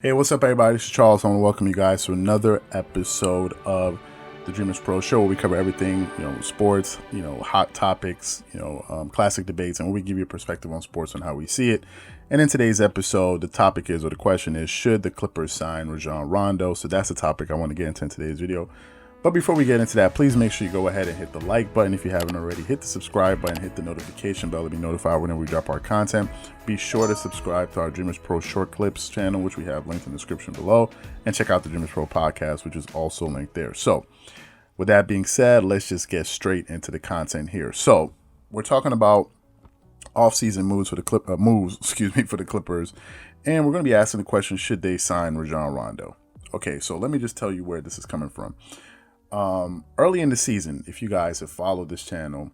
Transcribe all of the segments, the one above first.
Hey, what's up, everybody? This is Charles. I want to welcome you guys to another episode of the Dreamerspro Show, where we cover everything, sports, hot topics, classic debates, and where we give you a perspective on sports and how we see it. And in today's episode, the topic is, or the question is, should the Clippers sign Rajon Rondo? So that's the topic I want to get into in today's video. But before we get into that, please make sure you go ahead and hit the like button if you haven't already. Hit the subscribe button, hit the notification bell to be notified whenever we drop our content. Be sure to subscribe to our Dreamerspro Short Clips channel, which we have linked in the description below. And check out the Dreamerspro Podcast, which is also linked there. So with that being said, let's just get straight into the content here. So we're talking about off-season moves for the Clippers. And we're going to be asking the question, should they sign Rajon Rondo? Okay, so let me just tell you where this is coming from. Early in the season, if you guys have followed this channel,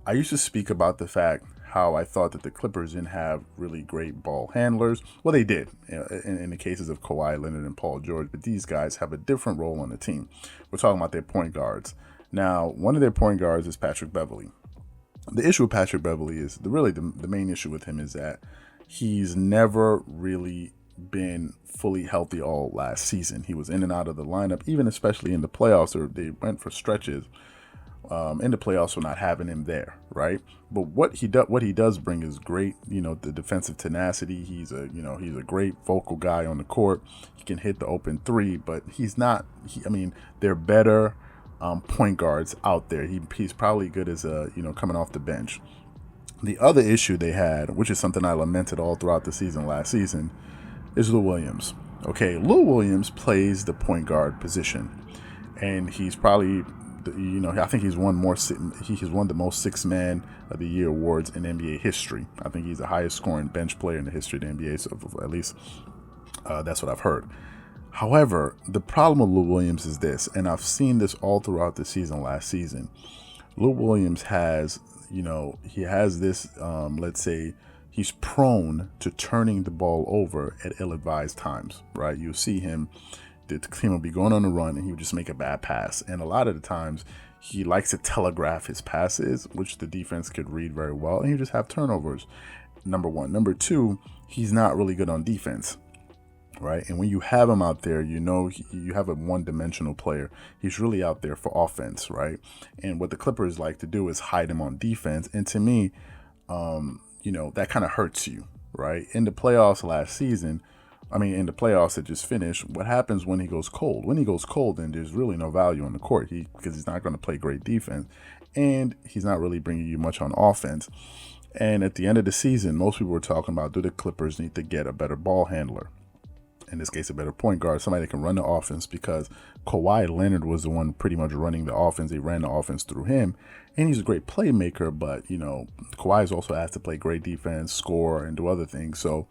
I used to speak about the fact how I thought that the Clippers didn't have really great ball handlers. Well, they did in the cases of Kawhi Leonard and Paul George, but these guys have a different role on the team. We're talking about their point guards. Now, one of their point guards is Patrick Beverley. The issue with Patrick Beverley is the main issue with him is that he's never really been fully healthy all last season. He was in and out of the lineup, even especially in the playoffs, or they went for stretches in the playoffs for not having him there, right? But what he does bring is great, the defensive tenacity. He's a great vocal guy on the court. He can hit the open three, but they're better point guards out there. He's probably good as coming off the bench. The other issue they had, which is something I lamented all throughout the season last season, is Lou Williams. Okay, Lou Williams plays the point guard position, and he's probably, I think he's won the most Sixth Man of the Year awards in NBA history. I think he's the highest scoring bench player in the history of the NBA, so at least that's what I've heard. However, the problem with Lou Williams is this, and I've seen this all throughout the season last season. Lou Williams has, he has this, let's say, he's prone to turning the ball over at ill-advised times, right? You'll see him, the team will be going on a run, and he would just make a bad pass. And a lot of the times, he likes to telegraph his passes, which the defense could read very well, and he just have turnovers, number one. Number two, he's not really good on defense, right? And when you have him out there, you have a one-dimensional player. He's really out there for offense, right? And what the Clippers like to do is hide him on defense. And to me, that kind of hurts you, right? In the playoffs last season, in the playoffs that just finished, what happens when he goes cold? When he goes cold, then there's really no value on the court because he's not going to play great defense, and he's not really bringing you much on offense. And at the end of the season, most people were talking about, do the Clippers need to get a better ball handler? In this case, a better point guard, somebody that can run the offense, because Kawhi Leonard was the one pretty much running the offense. They ran the offense through him, and he's a great playmaker, but, Kawhi is also asked to play great defense, score, and do other things. So,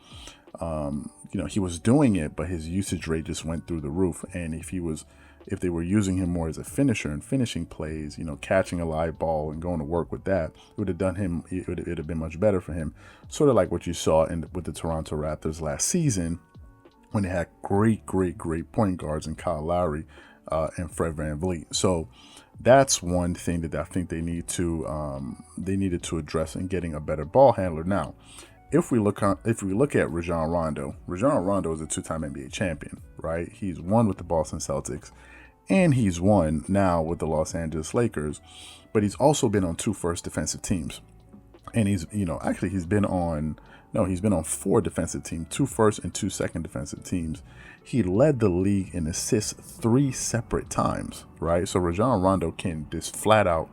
he was doing it, but his usage rate just went through the roof. And if they were using him more as a finisher and finishing plays, catching a live ball and going to work with that, it would have been much better for him. Sort of like what you saw with the Toronto Raptors last season, when they had great point guards in Kyle Lowry and Fred VanVleet. So that's one thing that I think they needed to address in getting a better ball handler. Now, if we look at Rajon Rondo is a two-time NBA champion, right? He's won with the Boston Celtics, and he's won now with the Los Angeles Lakers, but he's also been on two first defensive teams. And he's been on 4 defensive teams, 2 first and 2 second defensive teams. He led the league in assists 3 separate times, right? So Rajon Rondo can just flat out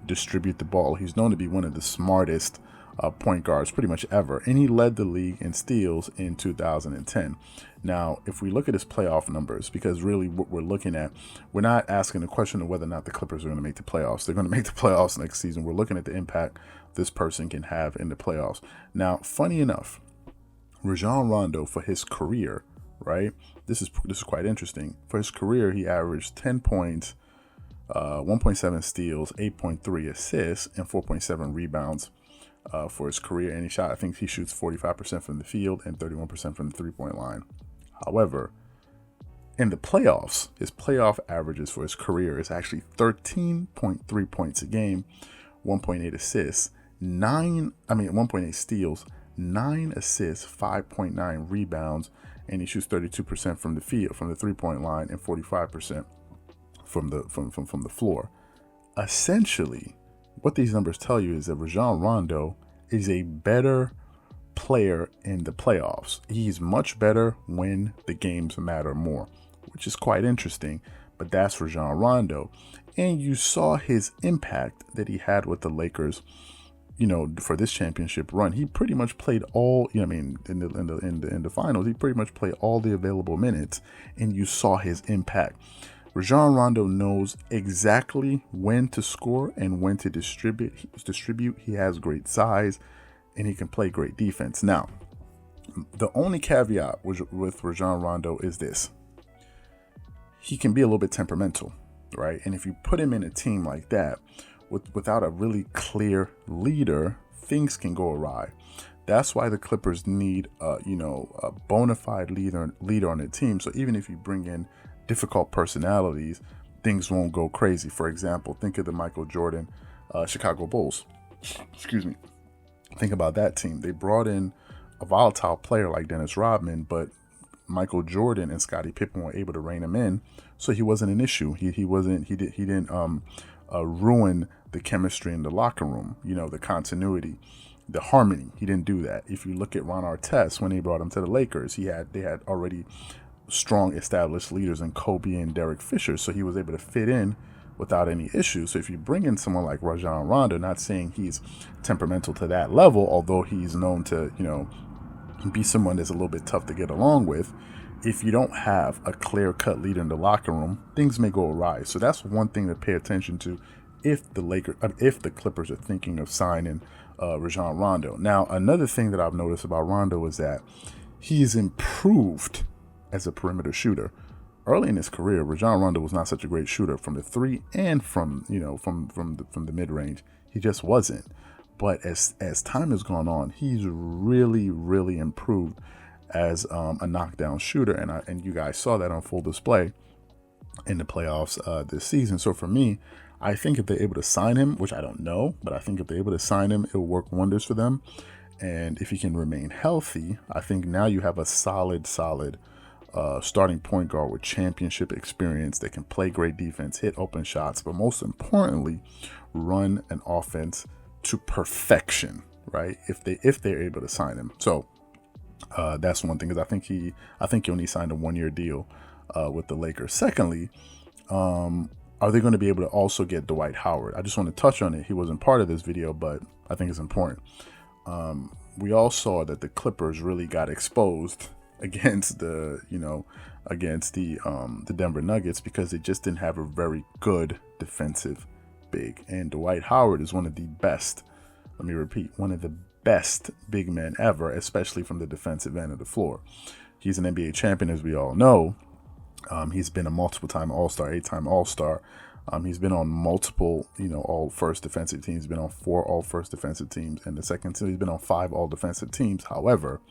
distribute the ball. He's known to be one of the smartest point guards pretty much ever, and he led the league in steals in 2010. Now, if we look at his playoff numbers, because really what we're looking at, we're not asking the question of whether or not the Clippers are going to make the playoffs. They're going to make the playoffs next season. We're looking at the impact this person can have in the playoffs. Now, funny enough, Rajon Rondo, for his career, right? This is quite interesting. For his career, he averaged 10 points, 1.7 steals, 8.3 assists, and 4.7 rebounds for his career. And I think he shoots 45% from the field and 31% from the three-point line. However, in the playoffs, his playoff averages for his career is actually 13.3 points a game, 1.8 assists, 1.8 steals, 9 assists, 5.9 rebounds, and he shoots 32% from the field, from the 3-point line, and 45% from the floor. Essentially, what these numbers tell you is that Rajon Rondo is a better player in the playoffs. He's much better when the games matter more, which is quite interesting, but that's Rajon Rondo. And you saw his impact that he had with the Lakers, for this championship run. He pretty much played all, in the finals, he pretty much played all the available minutes, and you saw his impact. Rajon Rondo knows exactly when to score and when to distribute. He has great size, and he can play great defense. Now, the only caveat with Rajon Rondo is this. He can be a little bit temperamental, right? And if you put him in a team like that, without a really clear leader, things can go awry. That's why the Clippers need, a bona fide leader on the team. So even if you bring in difficult personalities, things won't go crazy. For example, think of the Michael Jordan Chicago Bulls. Excuse me. Think about that team. They brought in a volatile player like Dennis Rodman, but Michael Jordan and Scottie Pippen were able to rein him in, so he wasn't an issue. He didn't ruin the chemistry in the locker room. The continuity, the harmony. He didn't do that. If you look at Ron Artest, when he brought him to the Lakers, they had already strong established leaders in Kobe and Derek Fisher, so he was able to fit in without any issues. So if you bring in someone like Rajon Rondo, not saying he's temperamental to that level, although he's known to, be someone that's a little bit tough to get along with, if you don't have a clear-cut leader in the locker room, things may go awry. So that's one thing to pay attention to if the Clippers are thinking of signing Rajon Rondo. Now, another thing that I've noticed about Rondo is that he's improved as a perimeter shooter. Early in his career, Rajon Rondo was not such a great shooter from the three and from the mid-range. He just wasn't. But as time has gone on, he's really, really improved as a knockdown shooter, and you guys saw that on full display in the playoffs this season. So for me, I think if they're able to sign him, which I don't know, but I think if they're able to sign him, it will work wonders for them. And if he can remain healthy, I think now you have a solid starting point guard with championship experience that can play great defense, hit open shots, but most importantly, run an offense to perfection, right? If they're able to sign him. So that's one thing, because I think he only signed a 1-year deal with the Lakers. Secondly, are they going to be able to also get Dwight Howard? I just want to touch on it. He wasn't part of this video, but I think it's important. We all saw that the Clippers really got exposed against the Denver Nuggets because they just didn't have a very good defensive big. And Dwight Howard is one of the best, let me repeat, one of the best big men ever, especially from the defensive end of the floor. He's an NBA champion, as we all know. He's been a multiple-time All-Star, 8-time All-Star. He's been on multiple, all-first defensive teams. He's been on 4 all-first defensive teams. And the second team, he's been on 5 all-defensive teams. However,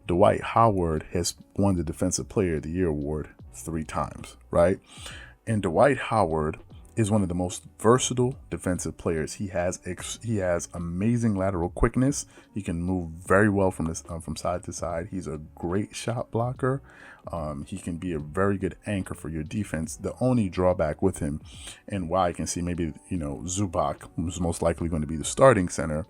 Dwight Howard has won the Defensive Player of the Year award 3 times, right? And Dwight Howard is one of the most versatile defensive players. He has amazing lateral quickness. He can move very well from side to side. He's a great shot blocker. He can be a very good anchor for your defense. The only drawback with him, and why I can see maybe Zubac, who's most likely going to be the starting center,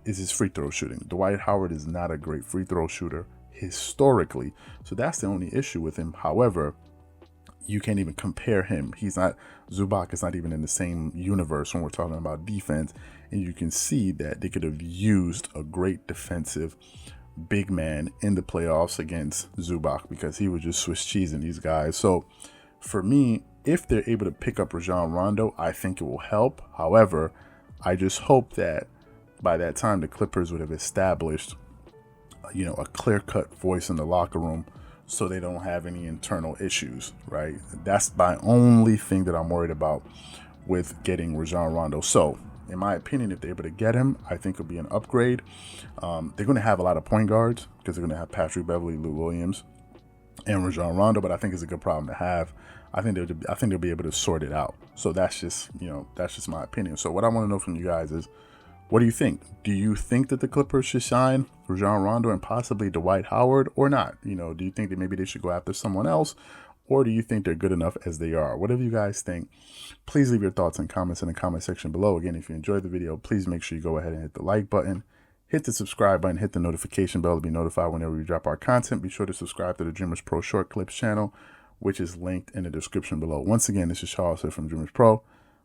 is his free throw shooting. Dwight Howard is not a great free throw shooter historically, so that's the only issue with him. However, you can't even compare him. Zubac is not even in the same universe when we're talking about defense, and you can see that they could have used a great defensive big man in the playoffs against Zubac because he was just Swiss cheesing these guys. So for me, if they're able to pick up Rajon Rondo, I think it will help. However, I just hope that by that time the Clippers would have established a clear-cut voice in the locker room so they don't have any internal issues, right? That's my only thing that I'm worried about with getting Rajon Rondo. So in my opinion, if they're able to get him, I think it'll be an upgrade. They're going to have a lot of point guards because they're going to have Patrick Beverley, Lou Williams, and Rajon Rondo, but I think it's a good problem to have. I think they'll be able to sort it out. So that's just my opinion. So what I want to know from you guys is, What do you think? Do you think that the Clippers should sign Rajon Rondo and possibly Dwight Howard or not? Do you think that maybe they should go after someone else, or do you think they're good enough as they are? Whatever you guys think, please leave your thoughts and comments in the comment section below. Again, if you enjoyed the video, please make sure you go ahead and hit the like button, hit the subscribe button, hit the notification bell to be notified whenever we drop our content. Be sure to subscribe to the Dreamerspro Short Clips channel, which is linked in the description below. Once again, this is Charles here from Dreamerspro,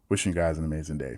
wishing you guys an amazing day.